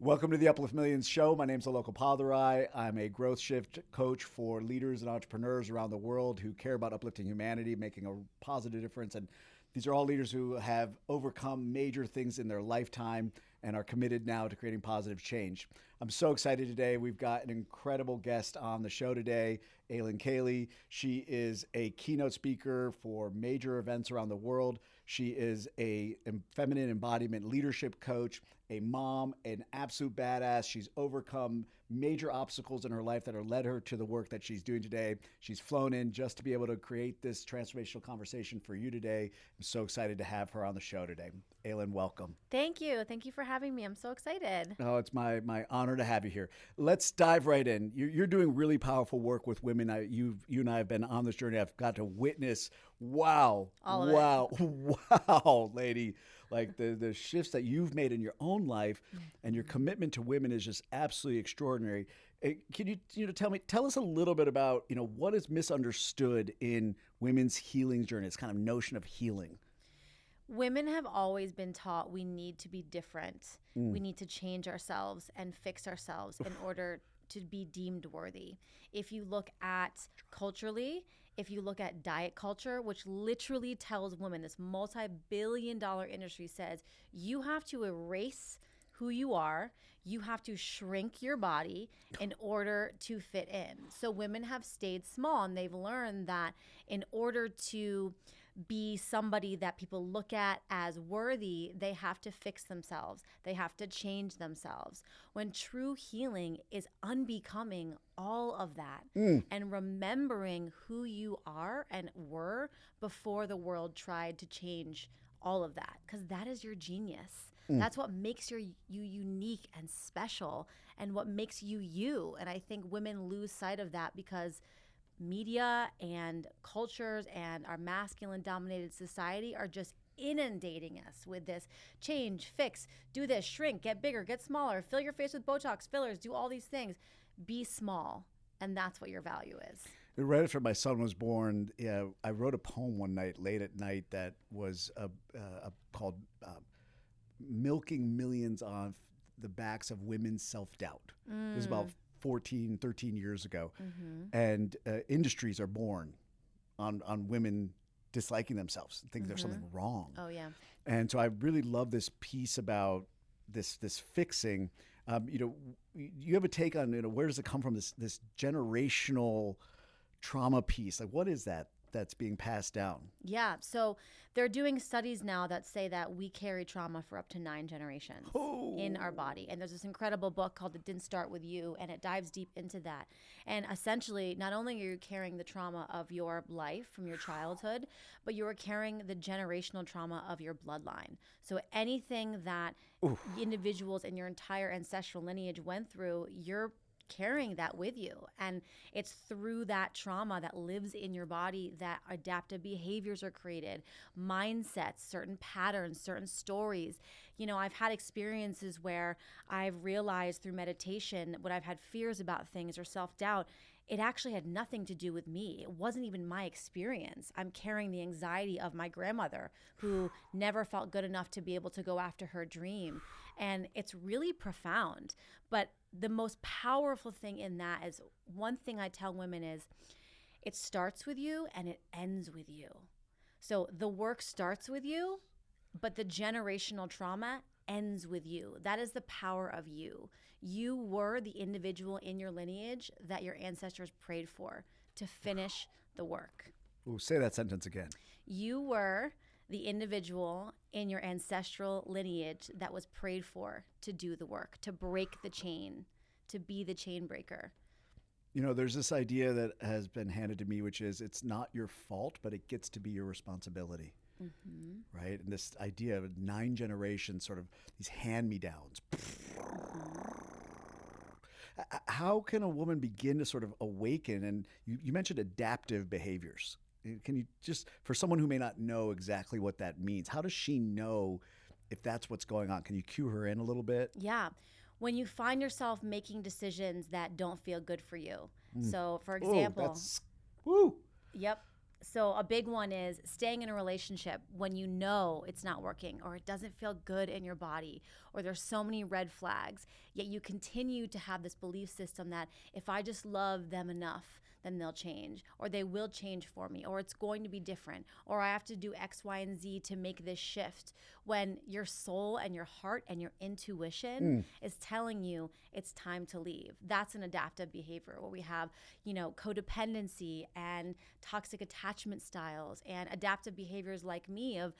Welcome to the Uplift Millions show. My name's Aloko Padarai. I'm a growth shift coach for leaders and entrepreneurs around the world who care about uplifting humanity, making a positive difference. And these are all leaders who have overcome major things in their lifetime and are committed now to creating positive change. I'm so excited today. We've got an incredible guest on the show today, Alyn Caley. She is a keynote speaker for major events around the world. She is a feminine embodiment leadership coach, a mom, an absolute badass. She's overcome major obstacles in her life that have led her to the work that she's doing today. She's flown in just to be able to create this transformational conversation for you today. I'm so excited to have her on the show today. Alyn, welcome. Thank you. Thank you for having me. I'm so excited. Oh, it's my honor to have you here. Let's dive right in. You're doing really powerful work with women. You and I have been on this journey. I've got to witness, wow, lady. Like the shifts that you've made in your own life and your commitment to women is just absolutely extraordinary. Can you tell us a little bit about, what is misunderstood in women's healing journey, this kind of notion of healing? Women have always been taught we need to be different. We need to change ourselves and fix ourselves in order to be deemed worthy. If you look at culturally, if you look at diet culture, which literally tells women, this multi-billion-dollar industry says, you have to erase who you are, you have to shrink your body in order to fit in. So women have stayed small and they've learned that in order to be somebody that people look at as worthy, they have to fix themselves. They have to change themselves. When true healing is unbecoming all of that and remembering who you are and were before the world tried to change all of that, because that is your genius. That's what makes you unique and special and what makes you you. And I think women lose sight of that because media and cultures and our masculine dominated society are just inundating us with this change, fix, do this, shrink, get bigger, get smaller, fill your face with Botox, fillers, do all these things. Be small. And that's what your value is. Right after my son was born, I wrote a poem one night, late at night, that was called Milking Millions on the Backs of Women's Self-Doubt. It was about 13 years ago. And industries are born on women disliking themselves, thinking there's something wrong. Oh, yeah. And so I really love this piece about this fixing. You have a take on, where does it come from, this generational trauma piece? Like, what is that's being passed down? Yeah. So they're doing studies now that say that we carry trauma for up to 9 generations in our body. And there's this incredible book called It Didn't Start With You, and it dives deep into that. And essentially, not only are you carrying the trauma of your life from your childhood, but you are carrying the generational trauma of your bloodline. So anything that individuals in your entire ancestral lineage went through, you're carrying that with you. And it's through that trauma that lives in your body that adaptive behaviors are created, mindsets, certain patterns, certain stories. I've had experiences where I've realized through meditation when I've had fears about things or self-doubt, it actually had nothing to do with me. It wasn't even my experience. I'm carrying the anxiety of my grandmother who never felt good enough to be able to go after her dream. And it's really profound. But the most powerful thing in that is, one thing I tell women is, it starts with you and it ends with you. So the work starts with you, but the generational trauma ends with you. That is the power of you. You were the individual in your lineage that your ancestors prayed for to finish the work. Ooh, say that sentence again. You were the individual in your ancestral lineage that was prayed for to do the work, to break the chain, to be the chain breaker. There's this idea that has been handed to me, which is it's not your fault, but it gets to be your responsibility. Right? And this idea of 9 generations, sort of these hand-me-downs. How can a woman begin to sort of awaken? And you mentioned adaptive behaviors. Can you just, for someone who may not know exactly what that means, how does she know if that's what's going on? Can you cue her in a little bit? Yeah. When you find yourself making decisions that don't feel good for you. So, for example, Yep. So a big one is staying in a relationship when you know it's not working or it doesn't feel good in your body, or there's so many red flags, yet you continue to have this belief system that if I just love them enough, then they'll change, or they will change for me, or it's going to be different, or I have to do X, Y, and Z to make this shift, when your soul and your heart and your intuition is telling you it's time to leave. That's an adaptive behavior where we have, codependency and toxic attachment styles and adaptive behaviors like me of,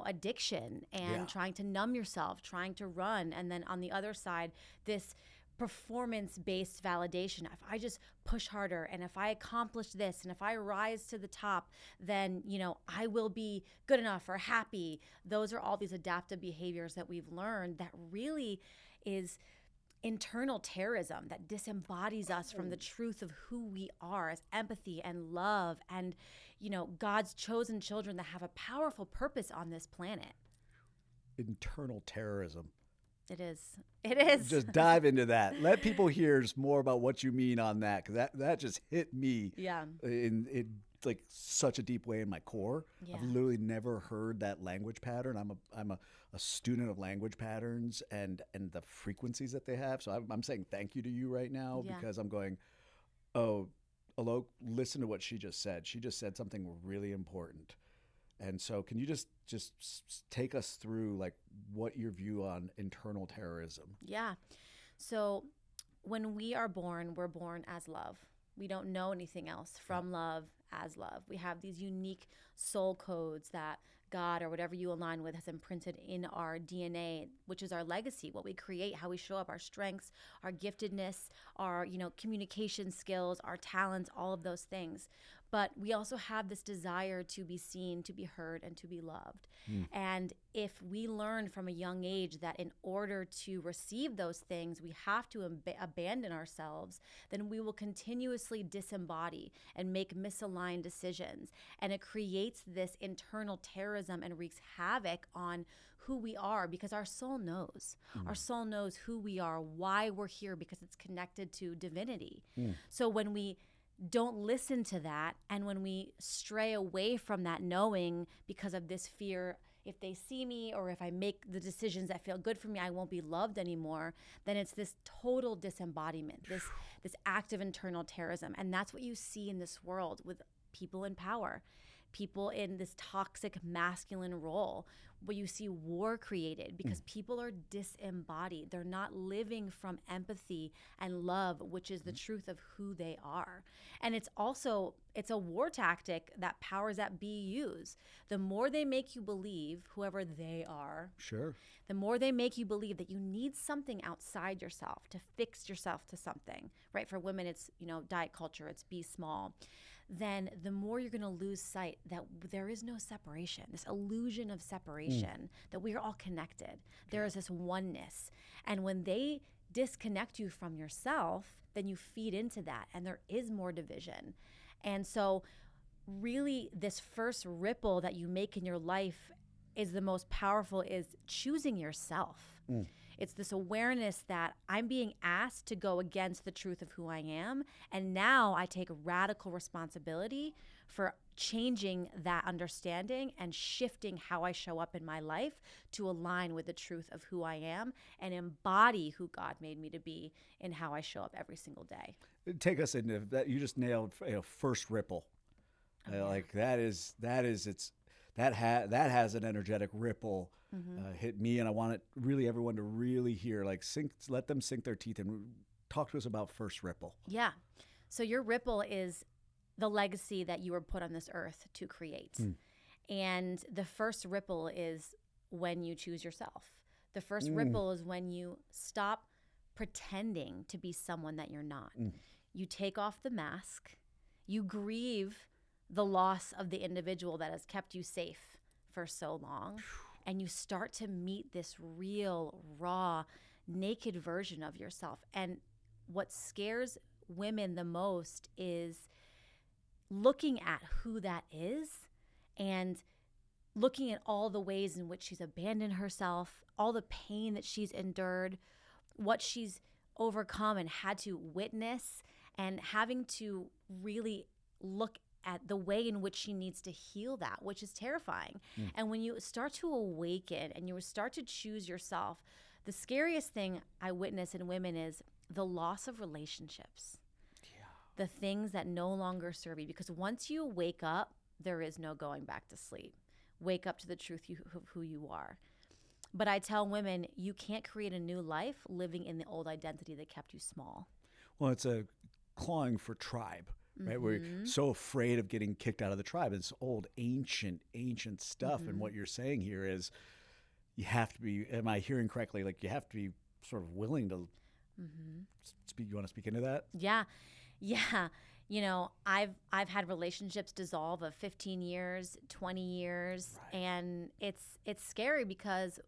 addiction and trying to numb yourself, trying to run. And then on the other side, this performance-based validation. If I just push harder and if I accomplish this and if I rise to the top, then, I will be good enough or happy. Those are all these adaptive behaviors that we've learned that really is internal terrorism that disembodies us from the truth of who we are as empathy and love and, God's chosen children that have a powerful purpose on this planet. Internal terrorism. It is. It is. Just dive into that. Let people hear more about what you mean on that, because that just hit me in like such a deep way in my core. Yeah. I've literally never heard that language pattern. I'm a student of language patterns and the frequencies that they have. So I'm saying thank you to you right now because I'm going, oh, Alok, listen to what she just said. She just said something really important. And so can you just take us through like what your view on internal terrorism? Yeah. So when we are born, we're born as love. We don't know anything else from love as love. We have these unique soul codes that God or whatever you align with has imprinted in our DNA, which is our legacy, what we create, how we show up, our strengths, our giftedness, our, communication skills, our talents, all of those things. But we also have this desire to be seen, to be heard, and to be loved. And if we learn from a young age that in order to receive those things, we have to abandon ourselves, then we will continuously disembody and make misaligned decisions. And it creates this internal terrorism and wreaks havoc on who we are, because our soul knows. Our soul knows who we are, why we're here, because it's connected to divinity. So when we don't listen to that, and when we stray away from that knowing because of this fear, if they see me or if I make the decisions that feel good for me, I won't be loved anymore, then it's this total disembodiment, this act of internal terrorism. And that's what you see in this world with people in power, people in this toxic masculine role, where you see war created because people are disembodied. They're not living from empathy and love, which is the truth of who they are. And it's a war tactic that powers that be use. The more they make you believe, whoever they are, the more they make you believe that you need something outside yourself to fix yourself to something, right? For women, it's, diet culture, it's be small. Then the more you're going to lose sight that there is no separation, this illusion of separation, that we are all connected. There is this oneness. And when they disconnect you from yourself, then you feed into that, and there is more division. And so really this first ripple that you make in your life is the most powerful, is choosing yourself. It's this awareness that I'm being asked to go against the truth of who I am. And now I take radical responsibility for changing that understanding and shifting how I show up in my life to align with the truth of who I am and embody who God made me to be in how I show up every single day. Take us into that. You just nailed first ripple. Like that has an energetic ripple. Hit me, and I want everyone to really hear, let them sink their teeth and talk to us about first ripple. Yeah. So your ripple is the legacy that you were put on this earth to create. And the first ripple is when you choose yourself. The first ripple is when you stop pretending to be someone that you're not. You take off the mask, you grieve the loss of the individual that has kept you safe for so long. And you start to meet this real, raw, naked version of yourself. And what scares women the most is looking at who that is and looking at all the ways in which she's abandoned herself, all the pain that she's endured, what she's overcome and had to witness, and having to really look at the way in which she needs to heal that, which is terrifying. And when you start to awaken and you start to choose yourself, The scariest thing I witness in women is the loss of relationships. The things that no longer serve you. Because once you wake up, there is no going back to sleep. Wake up to the truth of who you are. But I tell women, you can't create a new life living in the old identity that kept you small. Well, it's a clawing for tribe, right? We're so afraid of getting kicked out of the tribe. It's old, ancient stuff. And what you're saying here is you have to be, am I hearing correctly? Like you have to be sort of willing to speak. You want to speak into that? Yeah. You know, I've had relationships dissolve of 15 years, 20 years, and it's scary because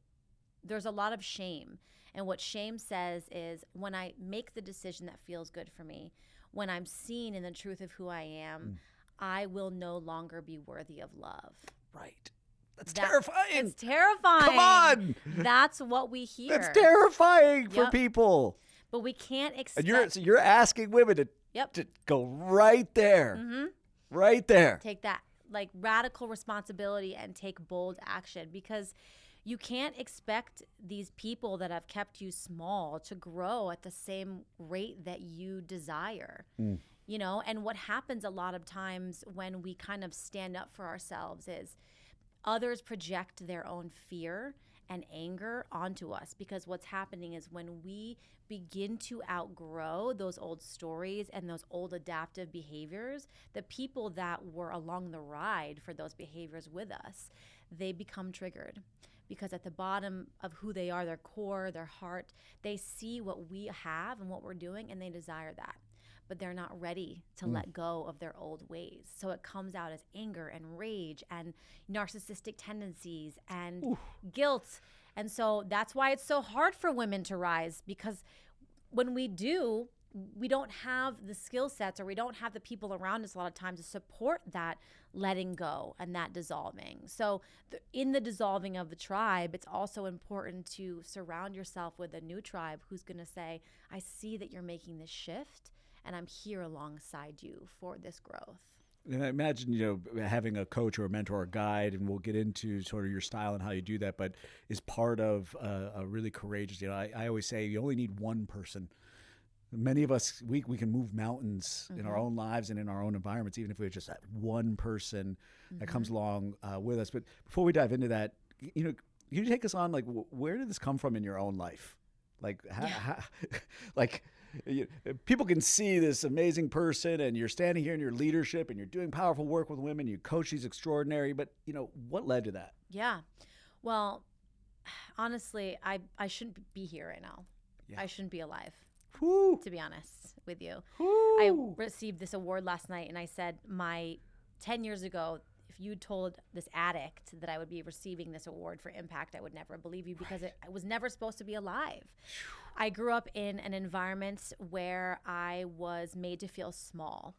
there's a lot of shame. And what shame says is when I make the decision that feels good for me, when I'm seen in the truth of who I am, I will no longer be worthy of love. Right. That's terrifying. It's terrifying. Come on. That's what we hear. That's terrifying for people. But we can't expect. And you're asking women to go right there. Right there. Take that like radical responsibility and take bold action, because you can't expect these people that have kept you small to grow at the same rate that you desire. You know, and what happens a lot of times when we kind of stand up for ourselves is others project their own fear and anger onto us, because what's happening is when we begin to outgrow those old stories and those old adaptive behaviors, the people that were along the ride for those behaviors with us, they become triggered. Because at the bottom of who they are, their core, their heart, they see what we have and what we're doing, and they desire that. But they're not ready to let go of their old ways. So it comes out as anger and rage and narcissistic tendencies and guilt. And so that's why it's so hard for women to rise, because when we do, we don't have the skill sets, or we don't have the people around us a lot of times to support that letting go and that dissolving. So in the dissolving of the tribe, it's also important to surround yourself with a new tribe who's going to say, I see that you're making this shift, and I'm here alongside you for this growth. And I imagine, you know, having a coach or a mentor or guide, and we'll get into sort of your style and how you do that, but is part of a really courageous, you know, I always say you only need one person. Many of us, we can move mountains in our own lives and in our own environments, even if we have just that one person that comes along with us. But before we dive into that, you know, can you take us on, like, where did this come from in your own life? Like, like, people can see this amazing person, and you're standing here in your leadership, and you're doing powerful work with women. You coach these extraordinary, but you know, what led to that? Yeah, well, honestly, I shouldn't be here right now. I shouldn't be alive, to be honest with you. I received this award last night, and I said 10 years ago, if you told this addict that I would be receiving this award for impact, I would never believe you, because I was never supposed to be alive. I grew up in an environment where I was made to feel small.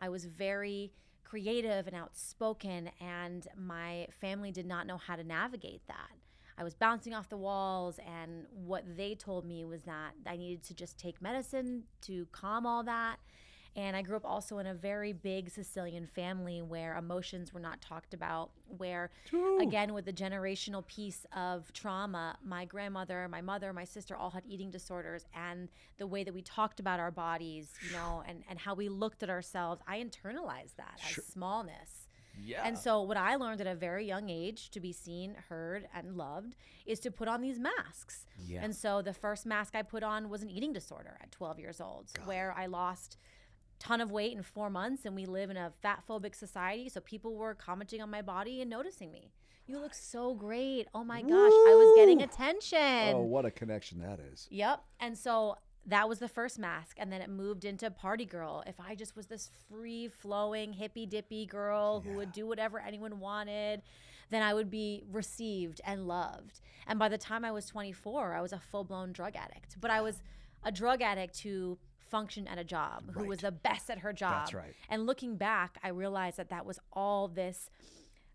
I was very creative and outspoken, and my family did not know how to navigate that. I was bouncing off the walls, and what they told me was that I needed to just take medicine to calm all that. And I grew up also in a very big Sicilian family where emotions were not talked about, where, again, with the generational piece of trauma, my grandmother, my mother, my sister all had eating disorders, and the way that we talked about our bodies, you know, and how we looked at ourselves, I internalized that as smallness. And so what I learned at a very young age to be seen, heard, and loved is to put on these masks. And so the first mask I put on was an eating disorder at 12 years old, where I lost ton of weight in 4 months, and we live in a fat phobic society, so people were commenting on my body and noticing me. You look so great. Oh my gosh, I was getting attention. Oh, what a connection that is. Yep. And so that was the first mask, and then it moved into party girl. If I just was this free flowing hippy dippy girl who would do whatever anyone wanted, then I would be received and loved. And by the time I was 24, I was a full-blown drug addict. But I was a drug addict who functioned at a job, who was the best at her job. That's right. And looking back, I realized that was all this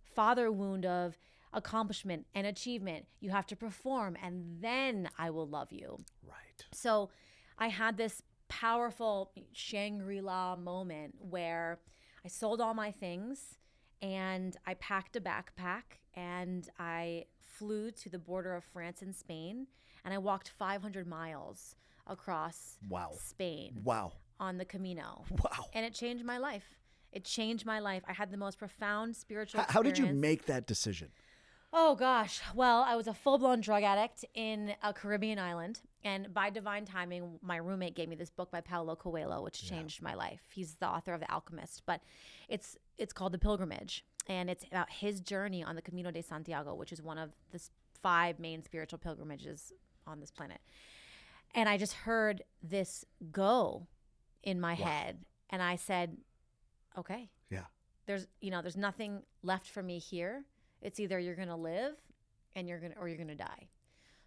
father wound of accomplishment and achievement. You have to perform, and then I will love you. Right. So I had this powerful Shangri-La moment where I sold all my things, and I packed a backpack, and I flew to the border of France and Spain, And I walked 500 miles across Spain on the Camino. Wow. And it changed my life. It changed my life. I had the most profound spiritual experience. How did you make that decision? Oh, gosh. Well, I was a full-blown drug addict in a Caribbean island. And by divine timing, my roommate gave me this book by Paulo Coelho, which changed my life. He's the author of The Alchemist. But it's called The Pilgrimage. And it's about his journey on the Camino de Santiago, which is one of the 5 main spiritual pilgrimages on this planet. And I just heard this go in my head. And I said, okay. Yeah. There's nothing left for me here. It's either you're going to live or you're going to die.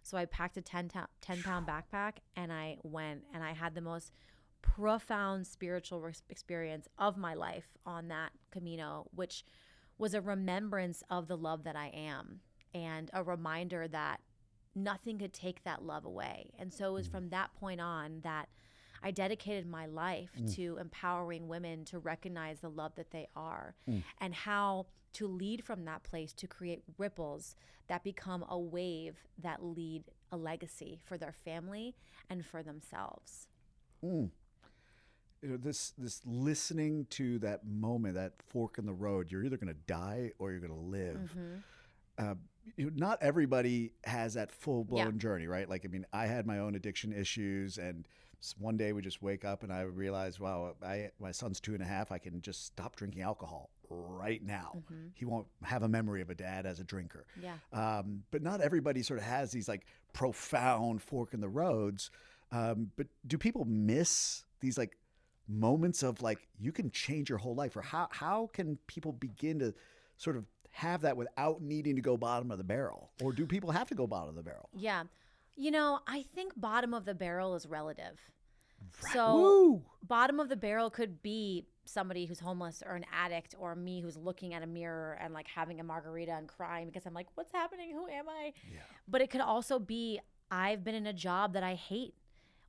So I packed a 10-pound backpack and I went, and I had the most profound spiritual experience of my life on that Camino, which was a remembrance of the love that I am and a reminder that nothing could take that love away. And so it was from that point on that I dedicated my life to empowering women to recognize the love that they are and how to lead from that place to create ripples that become a wave that lead a legacy for their family and for themselves. You know, this listening to that moment, that fork in the road, you're either going to die or you're going to live. Not everybody has that full-blown journey, right? Like, I mean, I had my own addiction issues, and one day we just wake up and I realized, wow, my son's 2.5. I can just stop drinking alcohol right now. He won't have a memory of a dad as a drinker. But not everybody sort of has these like profound fork in the roads. But do people miss these like moments of like, you can change your whole life? Or how can people begin to sort of have that without needing to go bottom of the barrel? Or do people have to go bottom of the barrel? Yeah. You know, I think bottom of the barrel is relative. Right. So Woo! Bottom of the barrel could be somebody who's homeless or an addict, or me who's looking at a mirror and like having a margarita and crying because I'm like, what's happening? Who am I? Yeah. But it could also be, I've been in a job that I hate.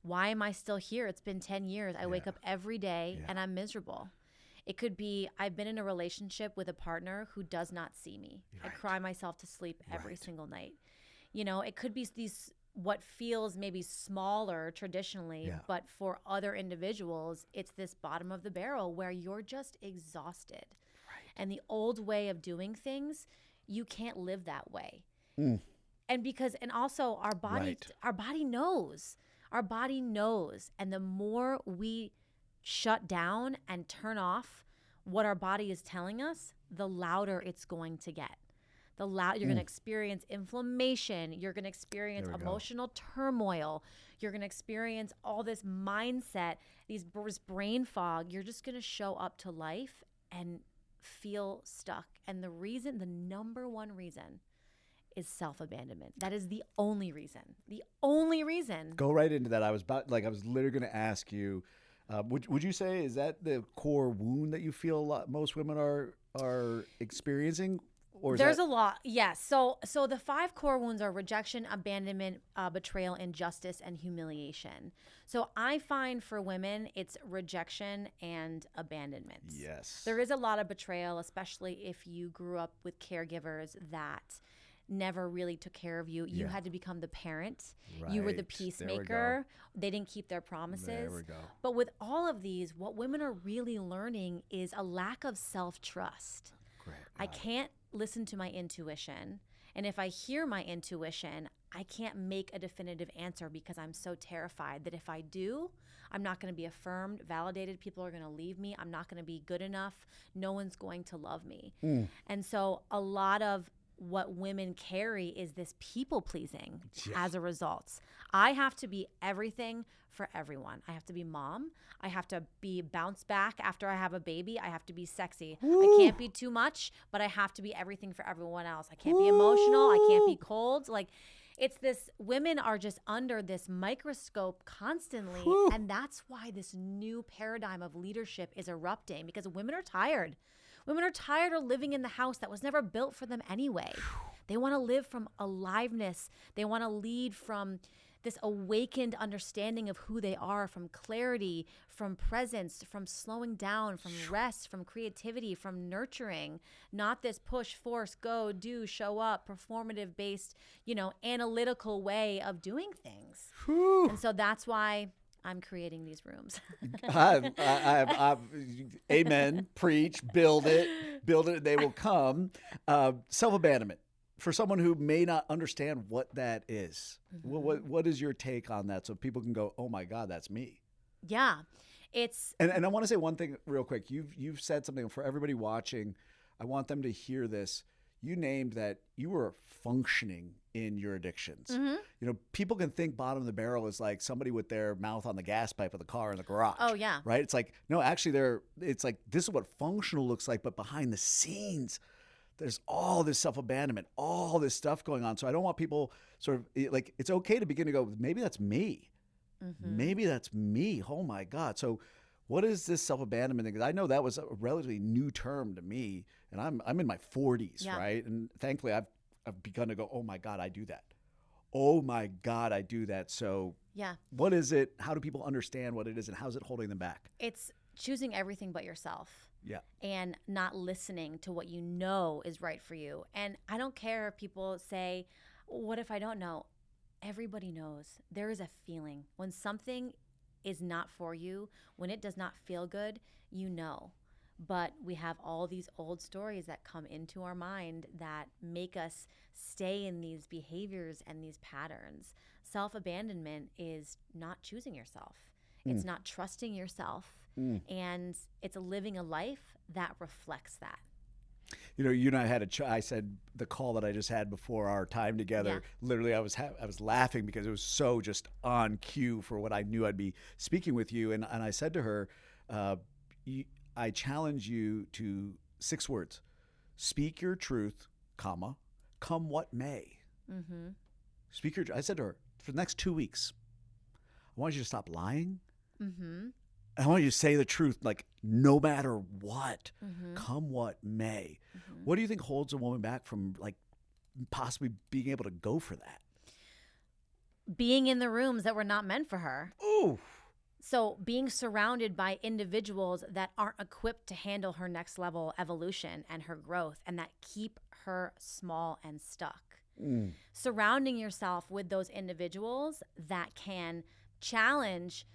Why am I still here? It's been 10 years. I wake up every day and I'm miserable. It could be, I've been in a relationship with a partner who does not see me. I cry myself to sleep every single night. You know, it could be these, what feels maybe smaller traditionally, but for other individuals, it's this bottom of the barrel where you're just exhausted. And the old way of doing things, you can't live that way. And also our body knows. Our body knows. And the more we shut down and turn off what our body is telling us, the louder it's going to get. You're going to experience inflammation. You're going to experience emotional turmoil. You're going to experience all this mindset, this brain fog. You're just going to show up to life and feel stuck. And the number one reason is self-abandonment. That is the only reason. The only reason. Go right into that. I was literally going to ask you, would you say, is that the core wound that you feel most women are experiencing? Or there's a lot. Yes. So the 5 core wounds are rejection, abandonment, betrayal, injustice, and humiliation. So I find for women, it's rejection and abandonment. Yes. There is a lot of betrayal, especially if you grew up with caregivers that never really took care of you. You had to become the parent. You were the peacemaker. They didn't keep their promises. There we go. But with all of these, what women are really learning is a lack of self-trust. I can't listen to my intuition. And if I hear my intuition, I can't make a definitive answer because I'm so terrified that if I do, I'm not going to be affirmed, validated. People are going to leave me. I'm not going to be good enough. No one's going to love me. And so a lot of what women carry is this people pleasing as a result. I have to be everything for everyone. I have to be mom. I have to be bounce back after I have a baby. I have to be sexy. I can't be too much, but I have to be everything for everyone else. I can't be emotional. I can't be cold. Like, it's this, women are just under this microscope constantly. And that's why this new paradigm of leadership is erupting, because women are tired. Women are tired of living in the house that was never built for them anyway. They want to live from aliveness. They want to lead from this awakened understanding of who they are, from clarity, from presence, from slowing down, from rest, from creativity, from nurturing, not this push, force, go, do, show up, performative based, analytical way of doing things. Whew. And so that's why I'm creating these rooms. Amen. Preach, build it, they will come. Self-abandonment. For someone who may not understand what that is, what is your take on that? So people can go, oh my God, that's me. Yeah. And I want to say one thing real quick. You've said something for everybody watching. I want them to hear this. You named that you were functioning in your addictions. People can think bottom of the barrel is like somebody with their mouth on the gas pipe of the car in the garage. Oh yeah. Right? It's like, no, actually it's like, this is what functional looks like, but behind the scenes, there's all this self-abandonment, all this stuff going on. So I don't want people sort of like, it's okay to begin to go, maybe that's me. Maybe that's me. Oh my God. So what is this self-abandonment thing? Because I know that was a relatively new term to me, and I'm in my 40s, right? And thankfully I've begun to go, oh my God, I do that. Oh my God, I do that. So what is it? How do people understand what it is, and how's it holding them back? It's choosing everything but yourself. Yeah. And not listening to what you know is right for you. And I don't care if people say, what if I don't know? Everybody knows. There is a feeling. When something is not for you, when it does not feel good, you know. But we have all these old stories that come into our mind that make us stay in these behaviors and these patterns. Self-abandonment is not choosing yourself. It's not trusting yourself. And it's living a life that reflects that. You and I had I said the call that I just had before our time together, literally I was laughing because it was so just on cue for what I knew I'd be speaking with you. And I said to her, I challenge you to 6 words: speak your truth, comma, come what may. Speak your, I said to her, for the next 2 weeks, I want you to stop lying. I want you to say the truth, like no matter what, come what may. What do you think holds a woman back from like possibly being able to go for that? Being in the rooms that were not meant for her. Ooh. So being surrounded by individuals that aren't equipped to handle her next level evolution and her growth, and that keep her small and stuck. Surrounding yourself with those individuals that can challenge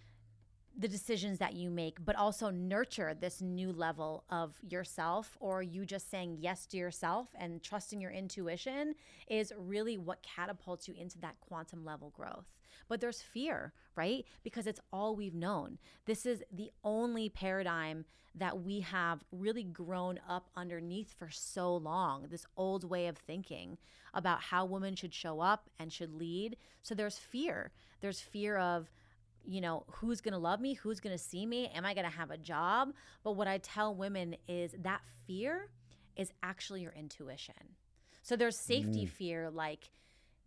the decisions that you make, but also nurture this new level of yourself, or you just saying yes to yourself and trusting your intuition is really what catapults you into that quantum level growth. But there's fear, right? Because it's all we've known. This is the only paradigm that we have really grown up underneath for so long, this old way of thinking about how women should show up and should lead. So there's fear. There's fear of, who's going to love me? Who's going to see me? Am I going to have a job? But what I tell women is that fear is actually your intuition. So there's safety fear, like,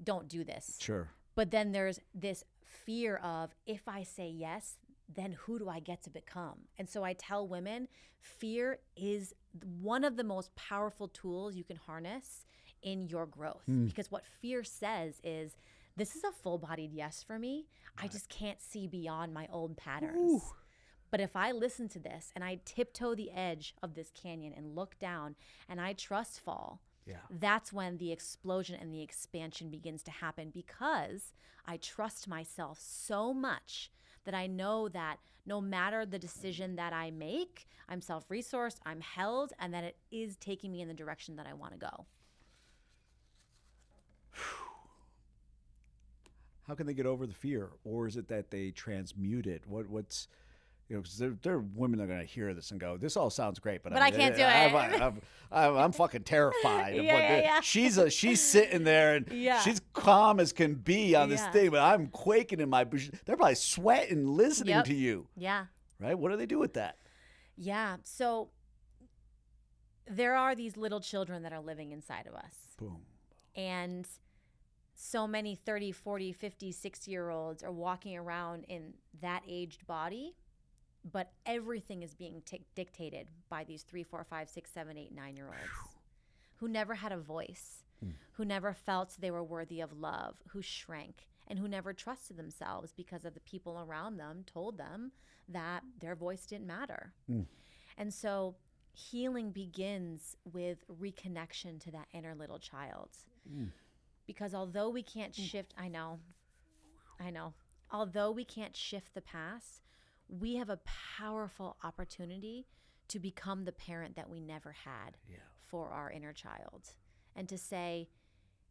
don't do this. Sure. But then there's this fear of, if I say yes, then who do I get to become? And so I tell women, fear is one of the most powerful tools you can harness in your growth. Because what fear says is, this is a full-bodied yes for me. I just can't see beyond my old patterns. But if I listen to this and I tiptoe the edge of this canyon and look down and I trust fall, that's when the explosion and the expansion begins to happen, because I trust myself so much that I know that no matter the decision that I make, I'm self-resourced, I'm held, and that it is taking me in the direction that I want to go. How can they get over the fear? Or is it that they transmute it? What's, because there are women that are going to hear this and go, this all sounds great, but I can't do it. I'm fucking terrified. Yeah. She's sitting there and she's calm as can be on this thing, but I'm quaking in my, they're probably sweating listening to you. Yeah. Right? What do they do with that? Yeah. So there are these little children that are living inside of us. Boom. And so many 30, 40, 50, 60-year-olds are walking around in that aged body, but everything is being dictated by these 3, 4, 5, 6, 7, 8, 9-year-olds who never had a voice, who never felt they were worthy of love, who shrank. and who never trusted themselves because of the people around them told them that their voice didn't matter. And so healing begins with reconnection to that inner little child. Because although we can't shift, I know, although we can't shift the past, we have a powerful opportunity to become the parent that we never had for our inner child. And to say,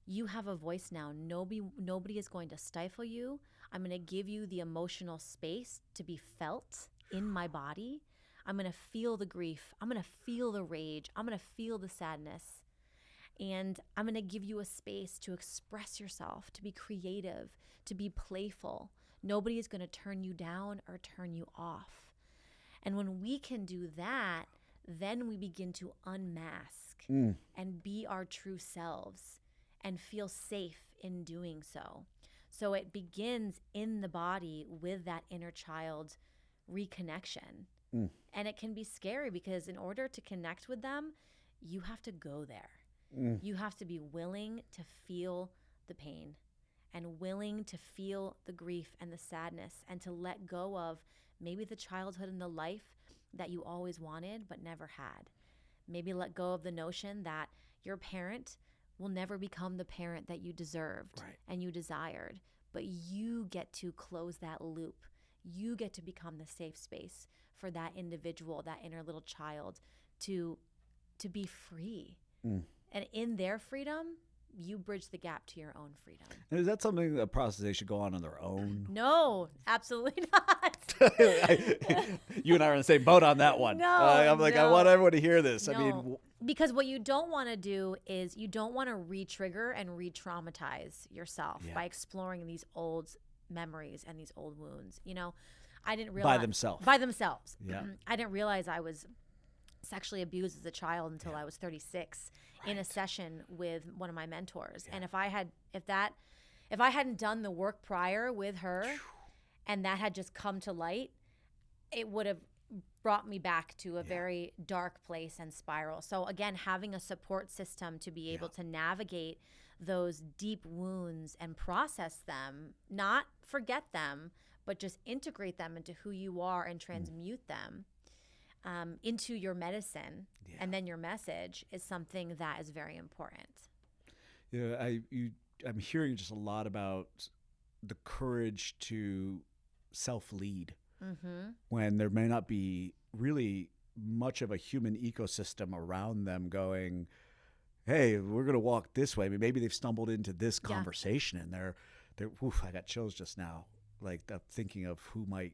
you have a voice now. Nobody is going to stifle you. I'm going to give you the emotional space to be felt in my body. I'm going to feel the grief. I'm going to feel the rage. I'm going to feel the sadness. And I'm going to give you a space to express yourself, to be creative, to be playful. Nobody is going to turn you down or turn you off. And when we can do that, then we begin to unmask and be our true selves and feel safe in doing so. So it begins in the body with that inner child reconnection. And it can be scary because in order to connect with them, you have to go there. You have to be willing to feel the pain and willing to feel the grief and the sadness and to let go of maybe the childhood and the life that you always wanted but never had. Maybe let go of the notion that your parent will never become the parent that you deserved and you desired, but you get to close that loop. You get to become the safe space for that individual, that inner little child to be free. And in their freedom, you bridge the gap to your own freedom. And is that something, a process they should go on their own? No, absolutely not. You and I are in the same boat on that one. No, I'm like, I want everyone to hear this. No. I mean, because what you don't want to do is you don't want to re-trigger and re-traumatize yourself by exploring these old memories and these old wounds. You know, I didn't realize. By themselves. Yeah. I didn't realize I was sexually abused as a child until I was 36 in a session with one of my mentors. And if I hadn't done the work prior with her and that had just come to light, it would have brought me back to a very dark place and spiral. So again, having a support system to be able to navigate those deep wounds and process them, not forget them, but just integrate them into who you are and transmute them into your medicine and then your message is something that is very important. I'm hearing just a lot about the courage to self-lead when there may not be really much of a human ecosystem around them going, hey, we're going to walk this way. I mean, maybe they've stumbled into this conversation and they're I got chills just now, like thinking of who might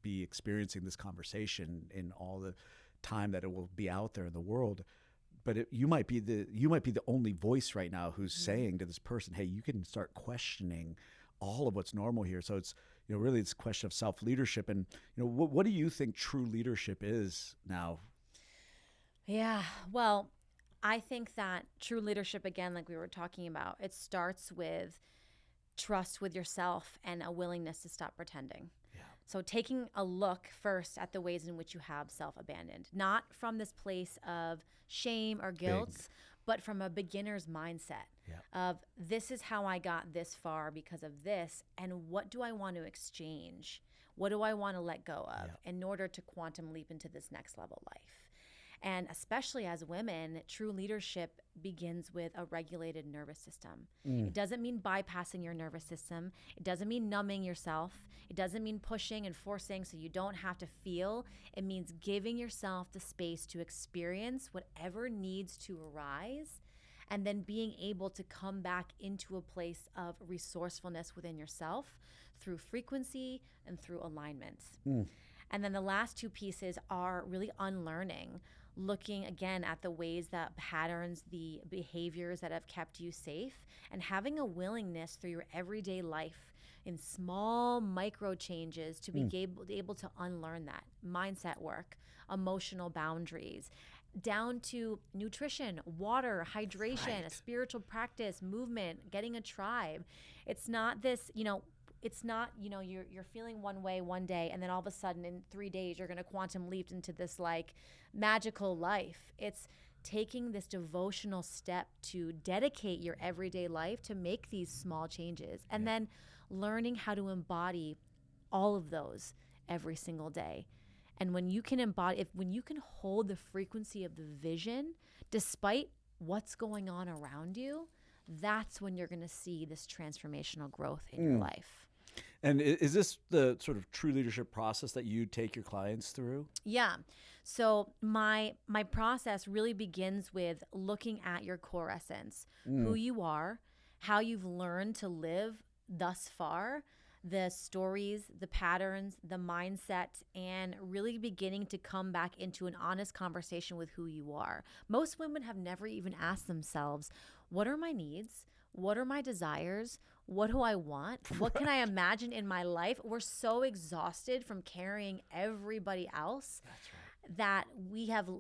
be experiencing this conversation in all the time that it will be out there in the world. But you might be the only voice right now who's saying to this person, hey, you can start questioning all of what's normal here. So it's, really it's a question of self-leadership. And, what do you think true leadership is now? Yeah, well, I think that true leadership, again, like we were talking about, it starts with trust with yourself and a willingness to stop pretending. So taking a look first at the ways in which you have self-abandoned, not from this place of shame or guilt, but from a beginner's mindset of this is how I got this far because of this, and what do I want to exchange? What do I want to let go of in order to quantum leap into this next level life? And especially as women, true leadership begins with a regulated nervous system. It doesn't mean bypassing your nervous system. It doesn't mean numbing yourself. It doesn't mean pushing and forcing so you don't have to feel. It means giving yourself the space to experience whatever needs to arise and then being able to come back into a place of resourcefulness within yourself through frequency and through alignments. And then the last two pieces are really unlearning, looking again at the ways that patterns, the behaviors that have kept you safe, and having a willingness through your everyday life in small micro changes to be able to unlearn that. Mindset work, emotional boundaries, down to nutrition, water, hydration, a spiritual practice, movement, getting a tribe. It's not this, it's not, you're feeling one way one day and then all of a sudden in 3 days you're going to quantum leap into this like magical life. It's taking this devotional step to dedicate your everyday life to make these small changes, and then learning how to embody all of those every single day. And when you can when you can hold the frequency of the vision, despite what's going on around you, that's when you're going to see this transformational growth in your life. And is this the sort of true leadership process that you take your clients through? Yeah. So my process really begins with looking at your core essence, who you are, how you've learned to live thus far, the stories, the patterns, the mindset, and really beginning to come back into an honest conversation with who you are. Most women have never even asked themselves, what are my needs? What are my desires? What do I want? What can I imagine in my life? We're so exhausted from carrying everybody else that we have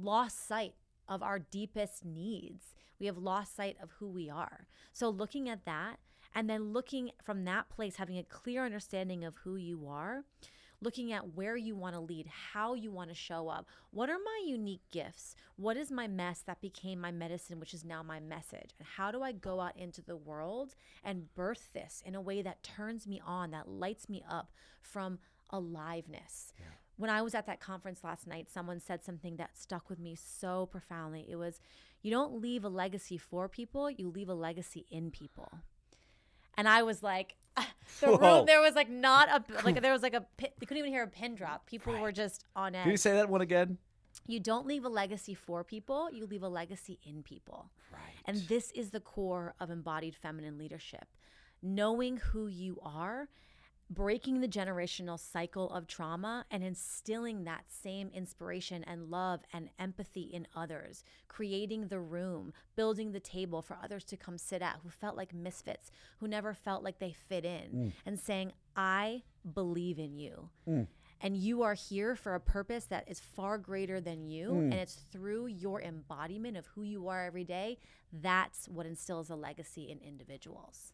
lost sight of our deepest needs. We have lost sight of who we are. So looking at that, and then looking from that place, having a clear understanding of who you are, looking at where you want to lead, how you want to show up. What are my unique gifts? What is my mess that became my medicine, which is now my message? And how do I go out into the world and birth this in a way that turns me on, that lights me up from aliveness? Yeah. When I was at that conference last night, someone said something that stuck with me so profoundly. It was, you don't leave a legacy for people, you leave a legacy in people. And I was like, the room, there was like not a, like there was like a, they couldn't even hear a pin drop. People were just on edge. Can you say that one again? You don't leave a legacy for people, you leave a legacy in people. Right. And this is the core of embodied feminine leadership. Knowing who you are, breaking the generational cycle of trauma, and instilling that same inspiration and love and empathy in others, creating the room, building the table for others to come sit at who felt like misfits, who never felt like they fit in, and saying, I believe in you. And you are here for a purpose that is far greater than you. And it's through your embodiment of who you are every day. That's what instills a legacy in individuals.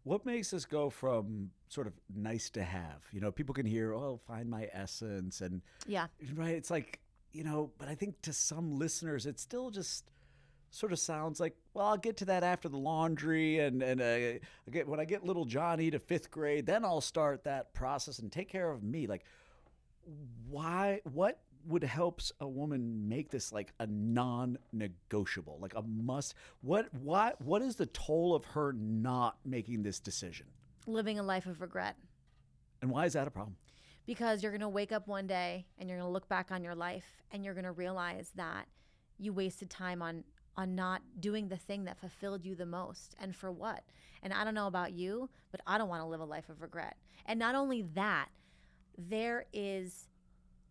What makes this go from sort of nice to have? You know, people can hear, oh, find my essence. And right, it's like, you know, but I think to some listeners, it still just sort of sounds like, well, I'll get to that after the laundry. And when I get little Johnny to 5th grade, then I'll start that process and take care of me. Like, what would help a woman make this like a non-negotiable, like a must? What is the toll of her not making this decision? Living a life of regret. And why is that a problem? Because you're going to wake up one day and you're going to look back on your life and you're going to realize that you wasted time on not doing the thing that fulfilled you the most. And for what? And I don't know about you, but I don't want to live a life of regret. And not only that,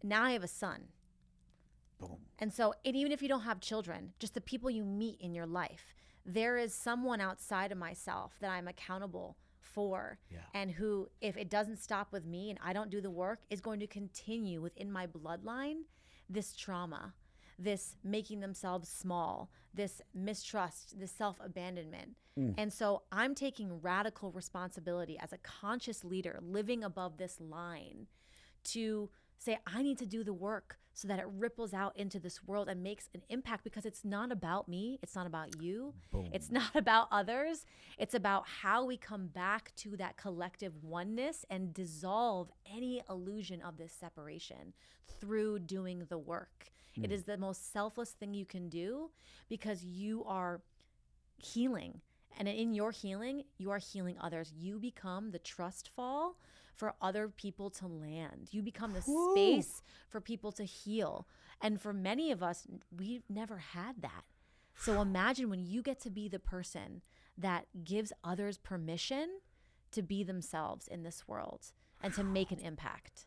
now I have a son. Boom. And so, even if you don't have children, just the people you meet in your life, there is someone outside of myself that I'm accountable for, and who, if it doesn't stop with me and I don't do the work, is going to continue within my bloodline this trauma, this making themselves small, this mistrust, this self-abandonment. And so I'm taking radical responsibility as a conscious leader living above this line to say, I need to do the work so that it ripples out into this world and makes an impact, because it's not about me. It's not about you. Boom. It's not about others. It's about how we come back to that collective oneness and dissolve any illusion of this separation through doing the work. It is the most selfless thing you can do, because you are healing. And in your healing, you are healing others. You become the trust fall for other people to land. You become the space for people to heal. And for many of us, we've never had that. So imagine when you get to be the person that gives others permission to be themselves in this world and to make an impact.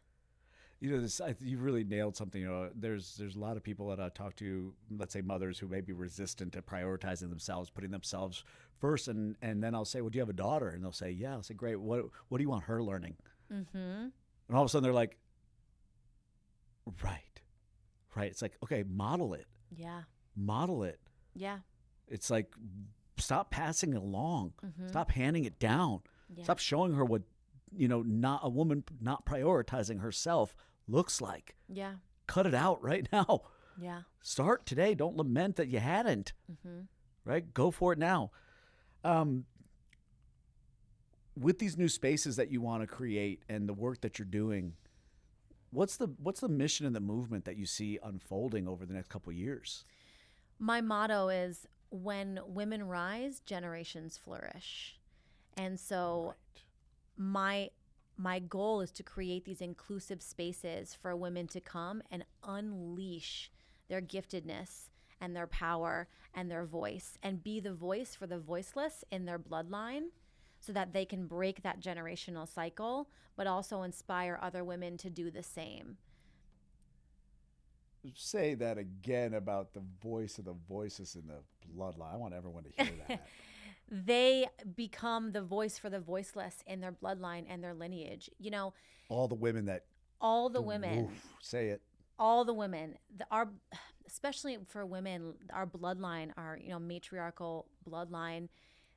You know, you really nailed something. You know, there's a lot of people that I talk to, let's say mothers, who may be resistant to prioritizing themselves, putting themselves first. And then I'll say, well, do you have a daughter? And they'll say, yeah. I'll say, great. What do you want her learning? And all of a sudden they're like, right. It's like, okay, model it. Yeah. Model it. Yeah. It's like, stop passing it along. Stop handing it down. Yeah. Stop showing her what, not a woman not prioritizing herself looks like. Yeah. Cut it out right now. Yeah. Start today. Don't lament that you hadn't. Right? Go for it now. With these new spaces that you want to create and the work that you're doing, what's the mission and the movement that you see unfolding over the next couple of years? My motto is, when women rise, generations flourish. And so my goal is to create these inclusive spaces for women to come and unleash their giftedness and their power and their voice, and be the voice for the voiceless in their bloodline, so that they can break that generational cycle, but also inspire other women to do the same. Say that again about the voice of the voices in the bloodline. I want everyone to hear that. They become the voice for the voiceless in their bloodline and their lineage. You know, All the women that... all the women, say it. all the women, especially for women, our bloodline, our, matriarchal bloodline,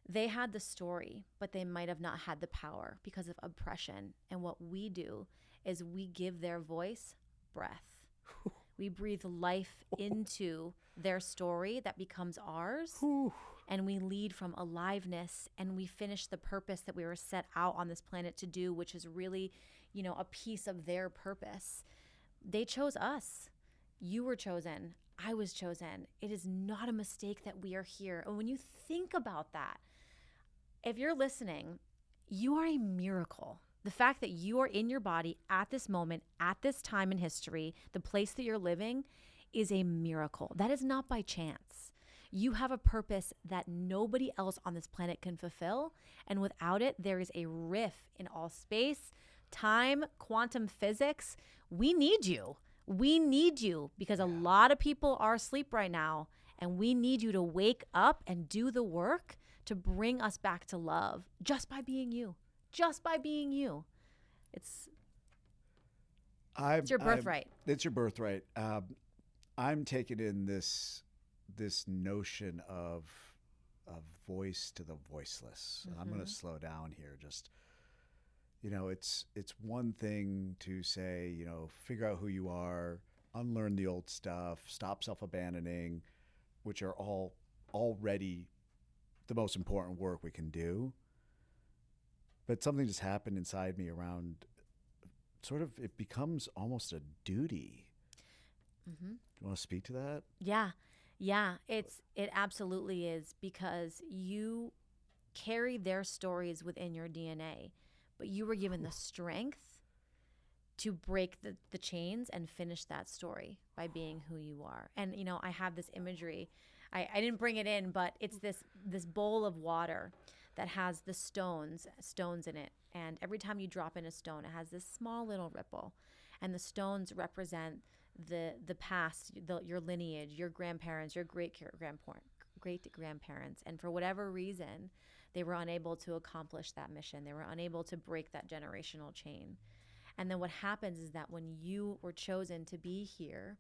they had the story, but they might have not had the power because of oppression. And what we do is we give their voice breath. We breathe life into their story that becomes ours. And we lead from aliveness, and we finish the purpose that we were set out on this planet to do, which is really, a piece of their purpose. They chose us. You were chosen. I was chosen. It is not a mistake that we are here. And when you think about that, if you're listening, you are a miracle. The fact that you are in your body at this moment, at this time in history, the place that you're living, is a miracle. That is not by chance. You have a purpose that nobody else on this planet can fulfill. And without it, there is a rift in all space, time, quantum physics. We need you. We need you, because a lot of people are asleep right now. And we need you to wake up and do the work to bring us back to love, just by being you. Just by being you. It's your birthright. It's your birthright. I'm taking in this notion of voice to the voiceless. I'm going to slow down here. Just, it's one thing to say, figure out who you are, unlearn the old stuff, stop self-abandoning, which are all already the most important work we can do. But something just happened inside me around it becomes almost a duty. Do you want to speak to that? Yeah, it absolutely is, because you carry their stories within your DNA, but you were given the strength to break the chains and finish that story by being who you are. And, I have this imagery. I didn't bring it in, but it's this bowl of water that has the stones in it. And every time you drop in a stone, it has this small little ripple. And the stones represent the past, your lineage, your grandparents, your great-grandparents. And for whatever reason, they were unable to accomplish that mission. They were unable to break that generational chain. And then what happens is that when you were chosen to be here,